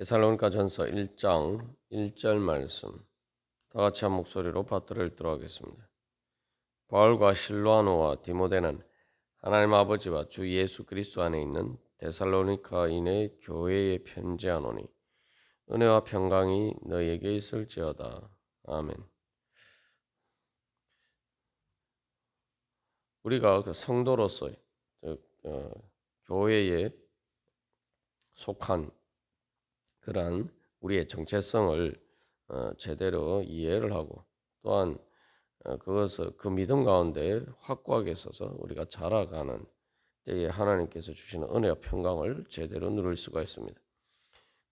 데살로니가전서 1장 1절 말씀 다 같이 한 목소리로 받들어 읽도록 하겠습니다. 바울과 실로아노와 디모데는 하나님 아버지와 주 예수 그리스도 안에 있는 데살로니가인의 교회에 편지하노니 은혜와 평강이 너희에게 있을지어다. 아멘. 우리가 그 성도로서 교회에 속한 그러한 우리의 정체성을 제대로 이해를 하고 또한 그것을 그 믿음 가운데 확고하게 서서 우리가 자라가는 때에 하나님께서 주시는 은혜와 평강을 제대로 누릴 수가 있습니다.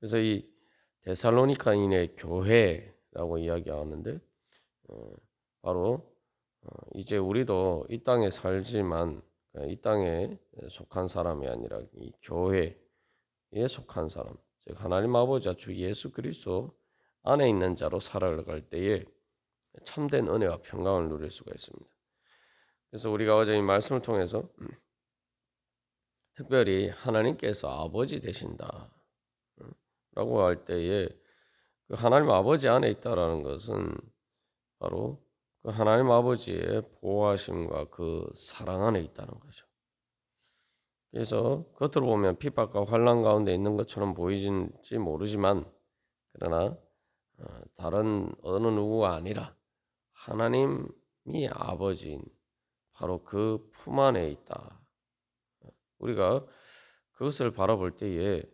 그래서 이 데살로니가인의 교회라고 이야기하는데 바로 이제 우리도 이 땅에 살지만 이 땅에 속한 사람이 아니라 이 교회에 속한 사람, 즉 하나님 아버지와 주 예수 그리스도 안에 있는 자로 살아갈 때에 참된 은혜와 평강을 누릴 수가 있습니다. 그래서 우리가 어제 이 말씀을 통해서 특별히 하나님께서 아버지 되신다 라고 할 때에 그 하나님 아버지 안에 있다라는 것은 바로 그 하나님 아버지의 보호하심과 그 사랑 안에 있다는 거죠. 그래서 겉으로 보면 핍박과 환난 가운데 있는 것처럼 보이진지 모르지만 그러나 다른 어느 누구가 아니라 하나님이 아버지인 바로 그 품 안에 있다. 우리가 그것을 바라볼 때에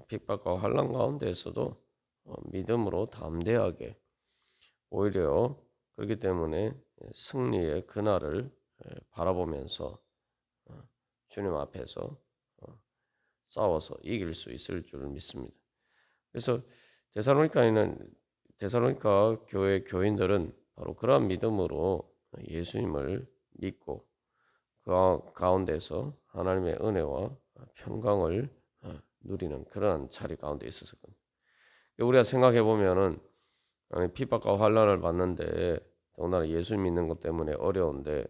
핍박과 환난 가운데에서도 믿음으로 담대하게 오히려 그렇기 때문에 승리의 그날을 바라보면서 주님 앞에서 싸워서 이길 수 있을 줄 믿습니다. 그래서 데살로니가 교회 교인들은 바로 그러한 믿음으로 예수님을 믿고 그 가운데서 하나님의 은혜와 평강을 누리는 그러한 자리 가운데 있었거든요. 우리가 생각해 보면은 핍박과 환난을 받는데 더군다나 예수 믿는 것 때문에 어려운데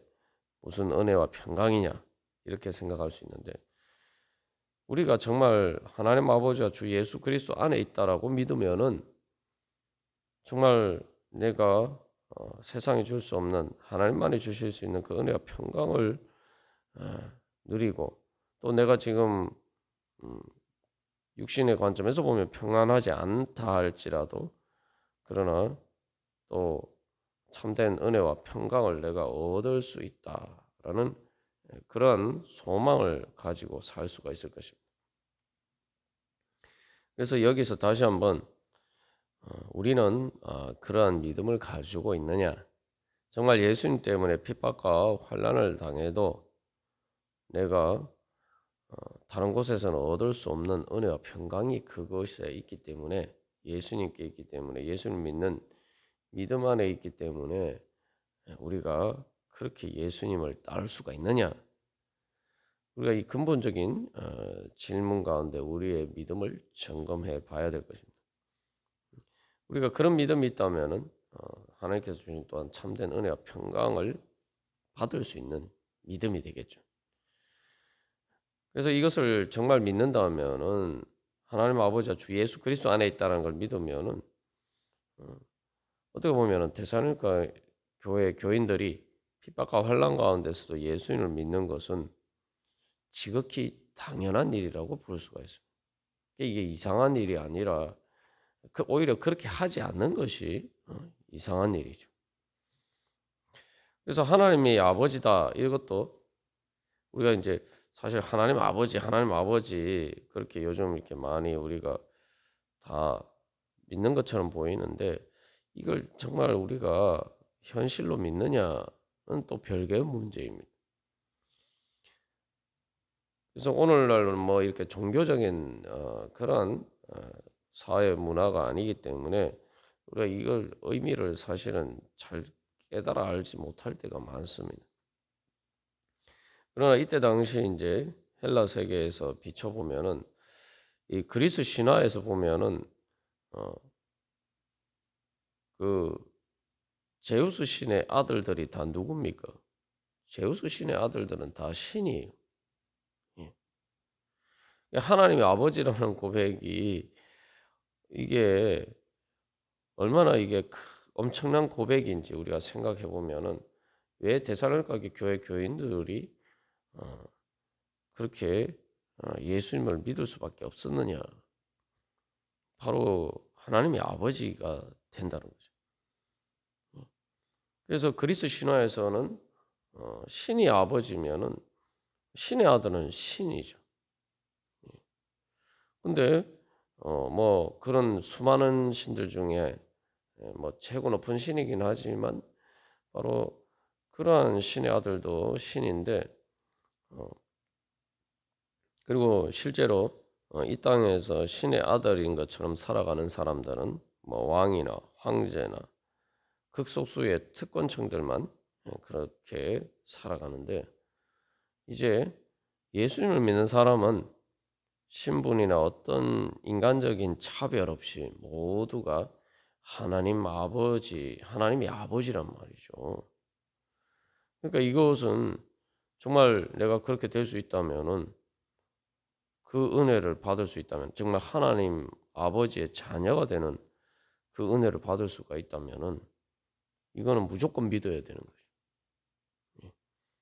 무슨 은혜와 평강이냐 이렇게 생각할 수 있는데 우리가 정말 하나님 아버지와 주 예수 그리스도 안에 있다라고 믿으면은 정말 내가 세상이 줄 수 없는 하나님만이 주실 수 있는 그 은혜와 평강을 누리고 또 내가 지금 육신의 관점에서 보면 평안하지 않다 할지라도 그러나 또 참된 은혜와 평강을 내가 얻을 수 있다라는 그런 소망을 가지고 살 수가 있을 것입니다. 그래서 여기서 다시 한번 우리는 그러한 믿음을 가지고 있느냐? 정말 예수님 때문에 핍박과 환난을 당해도 내가 다른 곳에서는 얻을 수 없는 은혜와 평강이 그것에 있기 때문에 예수님께 있기 때문에 예수님 믿는 믿음 안에 있기 때문에 우리가 그렇게 예수님을 따를 수가 있느냐? 우리가 이 근본적인 질문 가운데 우리의 믿음을 점검해 봐야 될 것입니다. 우리가 그런 믿음이 있다면은 하나님께서 주신 또한 참된 은혜와 평강을 받을 수 있는 믿음이 되겠죠. 그래서 이것을 정말 믿는다면은 하나님 아버지와 주 예수 그리스도 안에 있다는 걸 믿으면은 어떻게 보면은 데살로니가 교회 교인들이 핍박과 환난 가운데서도 예수님을 믿는 것은 지극히 당연한 일이라고 볼 수가 있습니다. 이게 이상한 일이 아니라 오히려 그렇게 하지 않는 것이 이상한 일이죠. 그래서 하나님이 아버지다 이것도 우리가 이제 사실 하나님 아버지 그렇게 요즘 이렇게 많이 우리가 다 믿는 것처럼 보이는데 이걸 정말 우리가 현실로 믿느냐는 또 별개의 문제입니다. 그래서 오늘날은 뭐 이렇게 종교적인 그런 사회 문화가 아니기 때문에 우리가 이걸 의미를 사실은 잘 깨달아 알지 못할 때가 많습니다. 그러나 이때 당시 이제 헬라 세계에서 비춰보면은 이 그리스 신화에서 보면은 그 제우스 신의 아들들이 다 누굽니까? 제우스 신의 아들들은 다 신이에요. 예. 하나님의 아버지라는 고백이 이게 얼마나 이게 엄청난 고백인지 우리가 생각해 보면은 왜 데살로니가 교회 교인들이 그렇게 예수님을 믿을 수밖에 없었느냐? 바로 하나님의 아버지가 된다는 거죠. 그래서 그리스 신화에서는 신이 아버지면은 신의 아들은 신이죠. 근데 뭐 그런 수많은 신들 중에 뭐 최고 높은 신이긴 하지만 바로 그러한 신의 아들도 신인데 그리고 실제로 이 땅에서 신의 아들인 것처럼 살아가는 사람들은 뭐 왕이나 황제나 극소수의 특권층들만 그렇게 살아가는데 이제 예수님을 믿는 사람은 신분이나 어떤 인간적인 차별 없이 모두가 하나님이 아버지란 말이죠. 그러니까 이것은 정말 내가 그렇게 될 수 있다면은 그 은혜를 받을 수 있다면 정말 하나님 아버지의 자녀가 되는 그 은혜를 받을 수가 있다면은 이거는 무조건 믿어야 되는 거죠.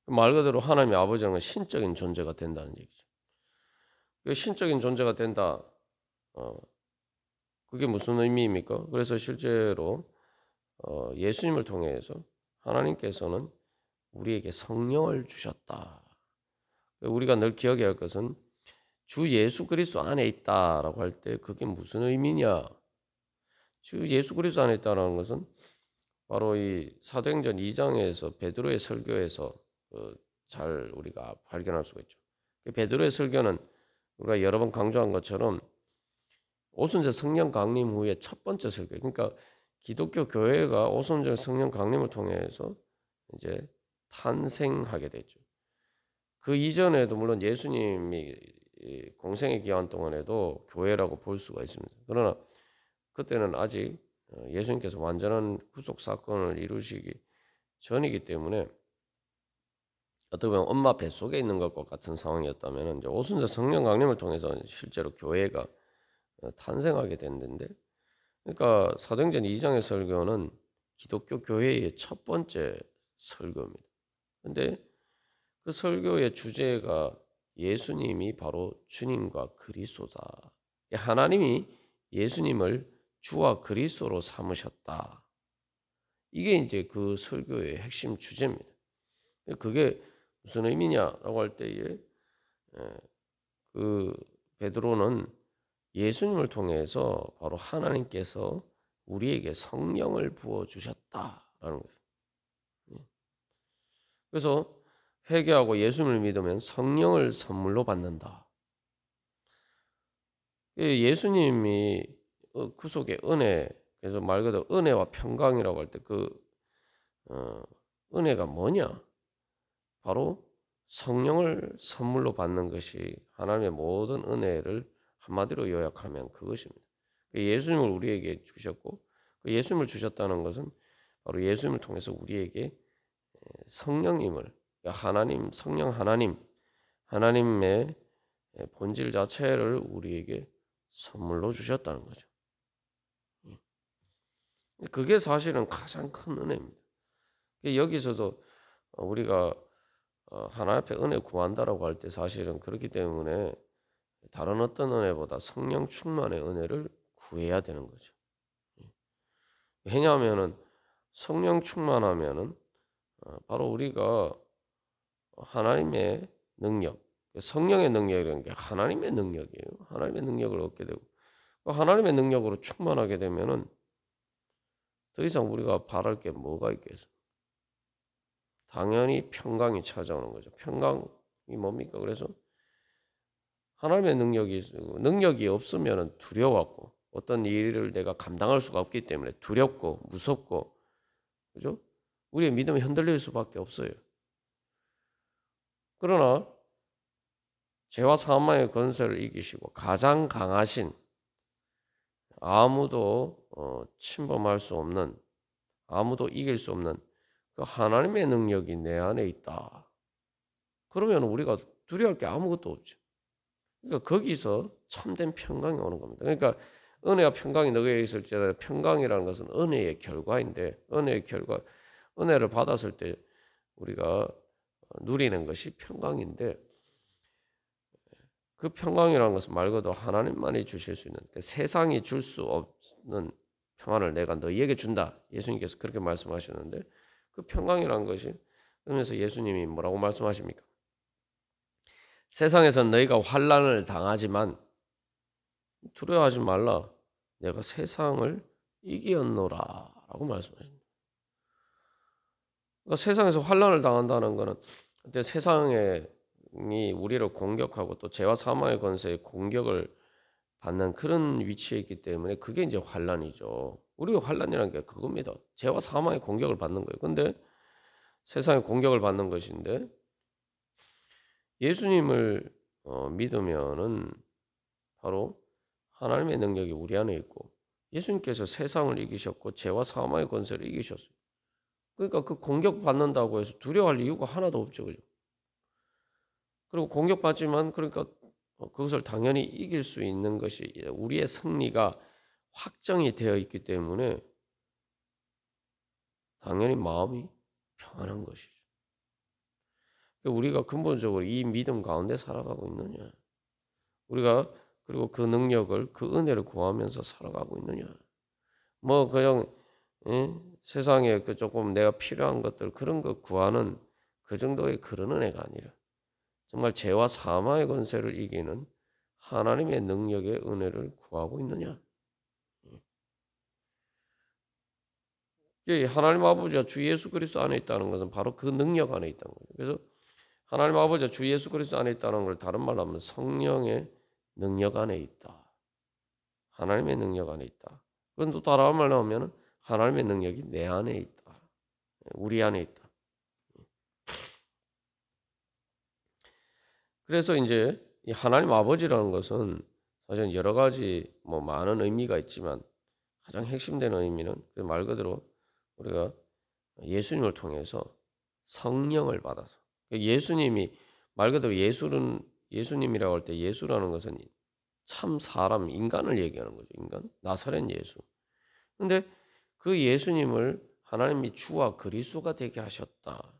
말 그대로 하나님의 아버지라는 건 신적인 존재가 된다는 얘기죠. 그 신적인 존재가 된다. 그게 무슨 의미입니까? 그래서 실제로 예수님을 통해서 하나님께서는 우리에게 성령을 주셨다. 우리가 늘 기억해야 할 것은 주 예수 그리스도 안에 있다라고 할 때 그게 무슨 의미냐? 주 예수 그리스도 안에 있다라는 것은 바로 이 사도행전 2장에서 베드로의 설교에서 잘 우리가 발견할 수가 있죠. 베드로의 설교는 우리가 여러 번 강조한 것처럼 오순절 성령 강림 후에 첫 번째 설교. 그러니까 기독교 교회가 오순절 성령 강림을 통해서 이제 탄생하게 됐죠. 그 이전에도 물론 예수님이 공생의 기간 동안에도 교회라고 볼 수가 있습니다. 그러나 그때는 아직 예수님께서 완전한 구속 사건을 이루시기 전이기 때문에 어떻게 보면 엄마 뱃속에 있는 것과 같은 상황이었다면 이제 오순절 성령 강림을 통해서 실제로 교회가 탄생하게 됐는데, 그러니까 사도행전 2장의 설교는 기독교 교회의 첫 번째 설교입니다. 근데 그 설교의 주제가 예수님이 바로 주님과 그리스도다. 하나님이 예수님을 주와 그리스도로 삼으셨다. 이게 이제 그 설교의 핵심 주제입니다. 그게 무슨 의미냐라고 할 때에 그 베드로는 예수님을 통해서 바로 하나님께서 우리에게 성령을 부어 주셨다라는 거예요. 그래서 회개하고 예수님을 믿으면 성령을 선물로 받는다. 예수님이 구속의 은혜, 그래서 말 그대로 은혜와 평강이라고 할 때 그 은혜가 뭐냐? 바로 성령을 선물로 받는 것이 하나님의 모든 은혜를 한마디로 요약하면 그것입니다. 예수님을 우리에게 주셨고 그 예수님을 주셨다는 것은 바로 예수님을 통해서 우리에게 성령님을 하나님, 성령 하나님의 본질 자체를 우리에게 선물로 주셨다는 거죠. 그게 사실은 가장 큰 은혜입니다. 여기서도 우리가 하나님 앞에 은혜 구한다라고 할 때 사실은 그렇기 때문에 다른 어떤 은혜보다 성령 충만의 은혜를 구해야 되는 거죠. 왜냐하면은 성령 충만하면은 바로 우리가 하나님의 능력, 성령의 능력이라는 게 하나님의 능력이에요. 하나님의 능력을 얻게 되고 하나님의 능력으로 충만하게 되면은 더 이상 우리가 바랄 게 뭐가 있겠어요? 당연히 평강이 찾아오는 거죠. 평강이 뭡니까? 그래서 하나님의 능력이 없으면 두려웠고 어떤 일을 내가 감당할 수가 없기 때문에 두렵고 무섭고 그죠? 우리의 믿음이 흔들릴 수밖에 없어요. 그러나 죄와 사망의 권세를 이기시고 가장 강하신 아무도 침범할 수 없는 아무도 이길 수 없는 그 하나님의 능력이 내 안에 있다. 그러면 우리가 두려워할 게 아무것도 없죠. 그러니까 거기서 참된 평강이 오는 겁니다. 그러니까 은혜와 평강이 너에게 있을지라도 평강이라는 것은 은혜의 결과인데 은혜의 결과 은혜를 받았을 때 우리가 누리는 것이 평강인데 그 평강이라는 것은 말 그대로 하나님만이 주실 수 있는 세상이 줄 수 없는 평안을 내가 너희에게 준다. 예수님께서 그렇게 말씀하셨는데 그 평강이라는 것이 그러면서 예수님이 뭐라고 말씀하십니까? 세상에서는 너희가 환난을 당하지만 두려워하지 말라. 내가 세상을 이기었노라 라고 말씀하십니다. 그러니까 세상에서 환난을 당한다는 것은 그때 세상이 우리를 공격하고 또 죄와 사망의 권세에 공격을 받는 그런 위치에 있기 때문에 그게 이제 환난이죠. 우리가 환난이라는 게 그겁니다. 죄와 사망의 공격을 받는 거예요. 근데 세상의 공격을 받는 것인데 예수님을 믿으면은 바로 하나님의 능력이 우리 안에 있고 예수님께서 세상을 이기셨고 죄와 사망의 권세를 이기셨어요. 그러니까 그 공격받는다고 해서 두려워할 이유가 하나도 없죠. 그죠? 그리고 공격받지만 그러니까 그것을 당연히 이길 수 있는 것이 우리의 승리가 확정이 되어 있기 때문에 당연히 마음이 평안한 것이죠. 우리가 근본적으로 이 믿음 가운데 살아가고 있느냐? 우리가 그리고 그 능력을 그 은혜를 구하면서 살아가고 있느냐? 뭐 그냥 세상에 그 조금 내가 필요한 것들 그런 거 구하는 그 정도의 그런 은혜가 아니라 정말 죄와 사망의 권세를 이기는 하나님의 능력의 은혜를 구하고 있느냐? 하나님 아버지와 주 예수 그리스도 안에 있다는 것은 바로 그 능력 안에 있다는 거죠. 그래서 하나님 아버지와 주 예수 그리스도 안에 있다는 걸 다른 말로 하면 성령의 능력 안에 있다. 하나님의 능력 안에 있다. 그건 또 다른 말로 하면 하나님의 능력이 내 안에 있다. 우리 안에 있다. 그래서 이제 이 하나님 아버지라는 것은 사실 여러 가지 뭐 많은 의미가 있지만 가장 핵심되는 의미는 말 그대로 우리가 예수님을 통해서 성령을 받아서 예수님이 말 그대로 예수님이라고 할 때 예수라는 것은 참 사람 인간을 얘기하는 거죠. 인간 나사렛 예수. 근데 그 예수님을 하나님이 주와 그리스도가 되게 하셨다.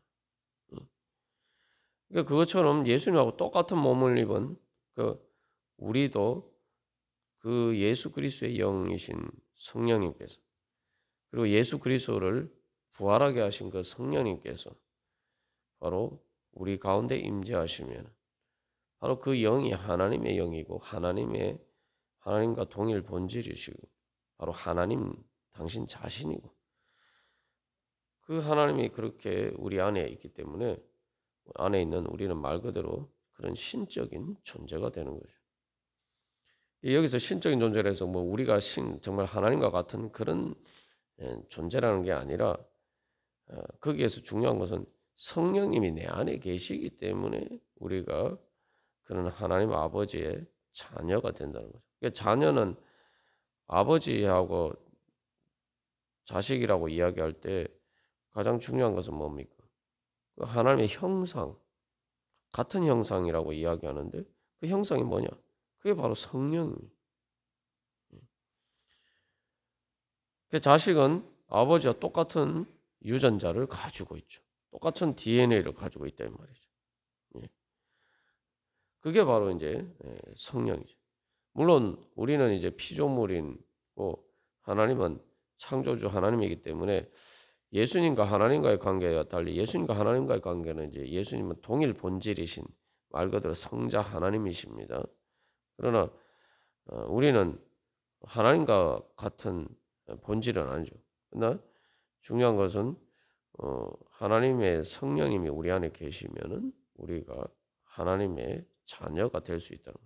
그러니까 그것처럼 예수님하고 똑같은 몸을 입은 우리도 그 예수 그리스도의 영이신 성령님께서 그리고 예수 그리스도를 부활하게 하신 그 성령님께서 바로 우리 가운데 임재하시면 바로 그 영이 하나님의 영이고 하나님과 동일 본질이시고 바로 하나님 당신 자신이고 그 하나님이 그렇게 우리 안에 있기 때문에 안에 있는 우리는 말 그대로 그런 신적인 존재가 되는 거죠. 여기서 신적인 존재라서 뭐 우리가 정말 하나님과 같은 그런 존재라는 게 아니라 거기에서 중요한 것은 성령님이 내 안에 계시기 때문에 우리가 그런 하나님 아버지의 자녀가 된다는 거죠. 그러니까 자녀는 아버지하고 자식이라고 이야기할 때 가장 중요한 것은 뭡니까? 그 하나님의 형상, 같은 형상이라고 이야기하는데 그 형상이 뭐냐? 그게 바로 성령입니다. 그 자식은 아버지와 똑같은 유전자를 가지고 있죠. 똑같은 DNA를 가지고 있다는 말이죠. 그게 바로 이제 성령이죠. 물론 우리는 이제 피조물이고 하나님은 창조주 하나님이기 때문에 예수님과 하나님과의 관계와 달리 예수님과 하나님과의 관계는 이제 예수님은 동일 본질이신 말 그대로 성자 하나님이십니다. 그러나 우리는 하나님과 같은 본질은 아니죠. 그러나 중요한 것은 하나님의 성령님이 우리 안에 계시면은 우리가 하나님의 자녀가 될 수 있다는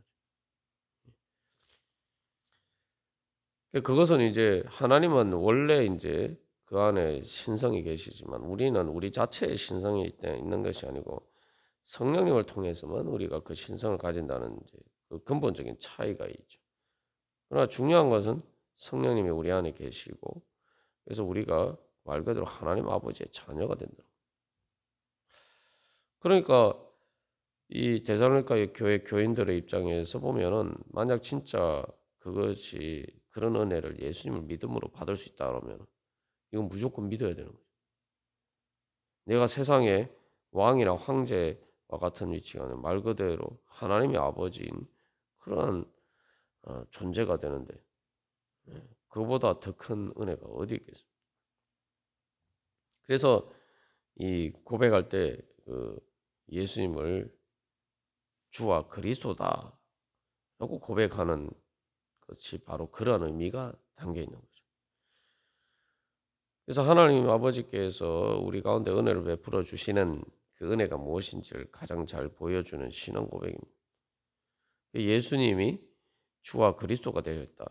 거죠. 그것은 이제 하나님은 원래 이제 그 안에 신성이 계시지만 우리는 우리 자체의 신성이 있는 것이 아니고 성령님을 통해서만 우리가 그 신성을 가진다는 이제 그 근본적인 차이가 있죠. 그러나 중요한 것은 성령님이 우리 안에 계시고 그래서 우리가 말 그대로 하나님 아버지의 자녀가 된다. 그러니까 이 데살로니가 교회 교인들의 입장에서 보면은 만약 진짜 그것이 그런 은혜를 예수님을 믿음으로 받을 수 있다 그러면 이건 무조건 믿어야 되는 거죠. 내가 세상에 왕이나 황제와 같은 위치가 아니라 말 그대로 하나님의 아버지인 그러한 존재가 되는데 그보다 더 큰 은혜가 어디 있겠어요? 그래서 이 고백할 때 그 예수님을 주와 그리스도다라고 고백하는 것이 바로 그런 의미가 담겨 있는 거죠. 그래서 하나님 아버지께서 우리 가운데 은혜를 베풀어 주시는 그 은혜가 무엇인지를 가장 잘 보여주는 신앙 고백입니다. 예수님이 주와 그리스도가 되었다.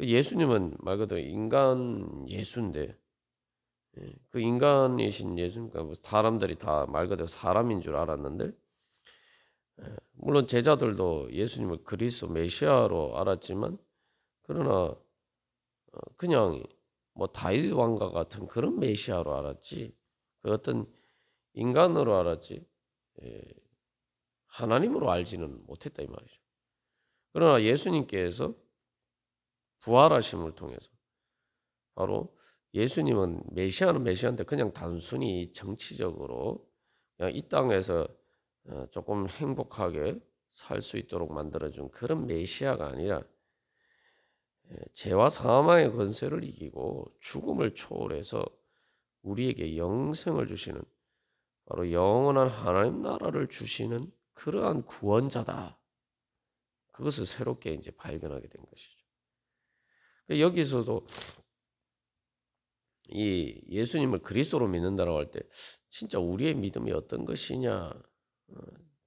예수님은 말 그대로 인간 예수인데 그 인간이신 예수니까 사람들이 다 말 그대로 사람인 줄 알았는데 물론 제자들도 예수님을 그리스도 메시아로 알았지만 그러나 그냥 뭐 다윗 왕과 같은 그런 메시아로 알았지 그 어떤 인간으로 알았지 하나님으로 알지는 못했다 이 말이죠. 그러나 예수님께서 부활하심을 통해서 바로 예수님은 메시아는 메시아인데 그냥 단순히 정치적으로 그냥 이 땅에서 조금 행복하게 살 수 있도록 만들어준 그런 메시아가 아니라 죄와 사망의 권세를 이기고 죽음을 초월해서 우리에게 영생을 주시는 바로 영원한 하나님 나라를 주시는 그러한 구원자다. 그것을 새롭게 이제 발견하게 된 것이죠. 여기서도 이 예수님을 그리스도로 믿는다라고 할 때 진짜 우리의 믿음이 어떤 것이냐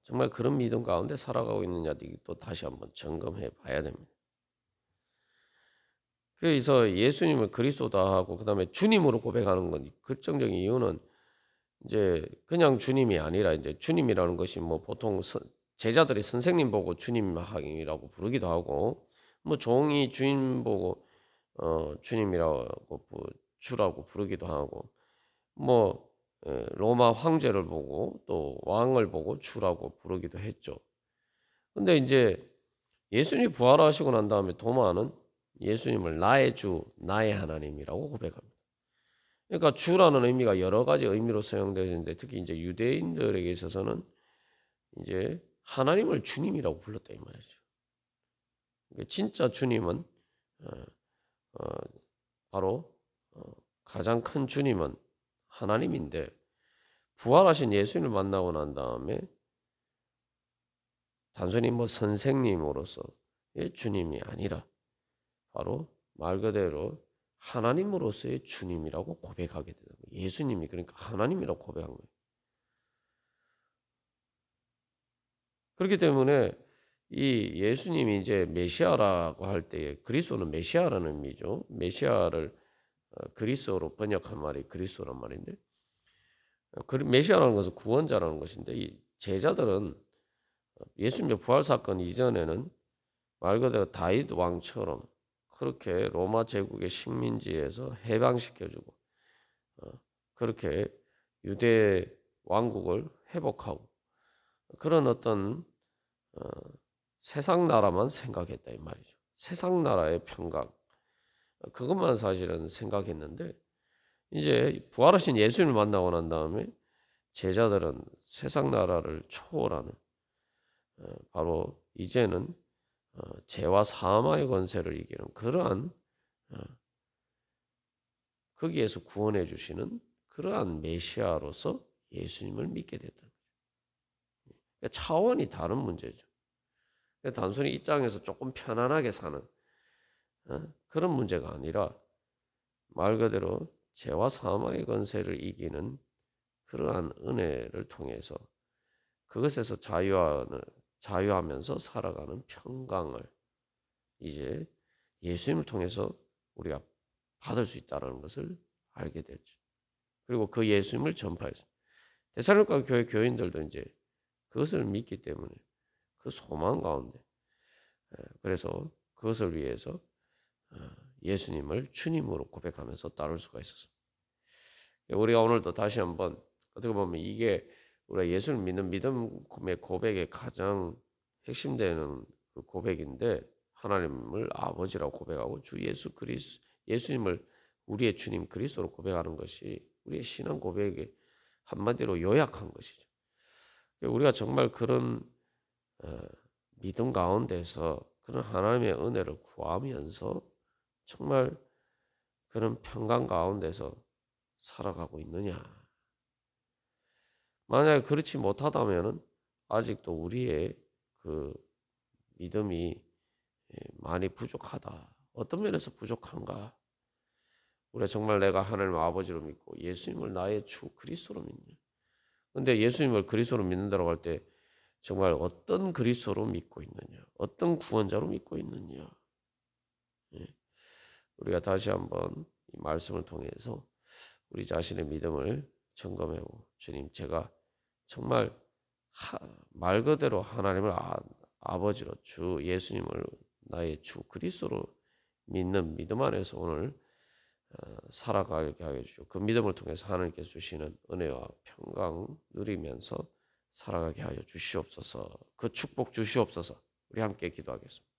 정말 그런 믿음 가운데 살아가고 있느냐 또 다시 한번 점검해 봐야 됩니다. 그래서 예수님을 그리스도다 하고 그다음에 주님으로 고백하는 건 결정적인 이유는 이제 그냥 주님이 아니라 이제 주님이라는 것이 뭐 보통 제자들이 선생님 보고 주님이라고 부르기도 하고 뭐 종이 주인 보고 주님이라고 주라고 부르기도 하고 뭐 로마 황제를 보고 또 왕을 보고 주라고 부르기도 했죠. 근데 이제 예수님이 부활하시고 난 다음에 도마는 예수님을 나의 주, 나의 하나님이라고 고백합니다. 그러니까 주라는 의미가 여러 가지 의미로 사용되는데 특히 이제 유대인들에게 있어서는 이제 하나님을 주님이라고 불렀다 이 말이죠. 진짜 주님은 바로 가장 큰 주님은 하나님인데 부활하신 예수님을 만나고 난 다음에 단순히 뭐 선생님으로서의 주님이 아니라 바로 말 그대로 하나님으로서의 주님이라고 고백하게 되는 거예요. 예수님이 그러니까 하나님이라고 고백한 거예요. 그렇기 때문에 이 예수님이 이제 메시아라고 할 때에 그리스도는 메시아라는 의미죠. 메시아를 그리스어로 번역한 말이 그리스도란 말인데 메시아라는 것은 구원자라는 것인데 이 제자들은 예수님의 부활 사건 이전에는 말 그대로 다윗 왕처럼 그렇게 로마 제국의 식민지에서 해방시켜주고 그렇게 유대 왕국을 회복하고 그런 어떤 세상 나라만 생각했다 이 말이죠. 세상 나라의 평강 그것만 사실은 생각했는데 이제 부활하신 예수님을 만나고 난 다음에 제자들은 세상 나라를 초월하는 바로 이제는 죄와 사망의 권세를 이기는 그러한 거기에서 구원해 주시는 그러한 메시아로서 예수님을 믿게 됐다는 거죠. 그러니까 차원이 다른 문제죠. 그러니까 단순히 이 땅에서 조금 편안하게 사는 그런 문제가 아니라 말 그대로 죄와 사망의 권세를 이기는 그러한 은혜를 통해서 그것에서 자유하면서 살아가는 평강을 이제 예수님을 통해서 우리가 받을 수 있다는 것을 알게 됐죠. 그리고 그 예수님을 전파했어요. 데살로니가 교회 교인들도 이제 그것을 믿기 때문에 그 소망 가운데 그래서 그것을 위해서 예수님을 주님으로 고백하면서 따를 수가 있었습니다. 우리가 오늘도 다시 한번 어떻게 보면 이게 우리가 예수를 믿는 믿음의 고백의 가장 핵심되는 그 고백인데 하나님을 아버지라고 고백하고 주 예수님을 우리의 주님 그리스도로 고백하는 것이 우리의 신앙 고백의 한마디로 요약한 것이죠. 우리가 정말 그런 믿음 가운데서 그런 하나님의 은혜를 구하면서 정말 그런 평강 가운데서 살아가고 있느냐. 만약에 그렇지 못하다면은 아직도 우리의 그 믿음이 많이 부족하다. 어떤 면에서 부족한가? 우리가 정말 내가 하나님 아버지로 믿고 예수님을 나의 주 그리스도로 믿냐. 근데 예수님을 그리스도로 믿는다고 할 때 정말 어떤 그리스도로 믿고 있느냐? 어떤 구원자로 믿고 있느냐? 예. 우리가 다시 한번 이 말씀을 통해서 우리 자신의 믿음을 점검해보고 주님 제가 정말 말 그대로 하나님을 아버지로 주 예수님을 나의 주 그리스도로 믿는 믿음 안에서 오늘 살아가게 하여 주시고 그 믿음을 통해서 하나님께서 주시는 은혜와 평강 누리면서 살아가게 하여 주시옵소서. 그 축복 주시옵소서. 우리 함께 기도하겠습니다.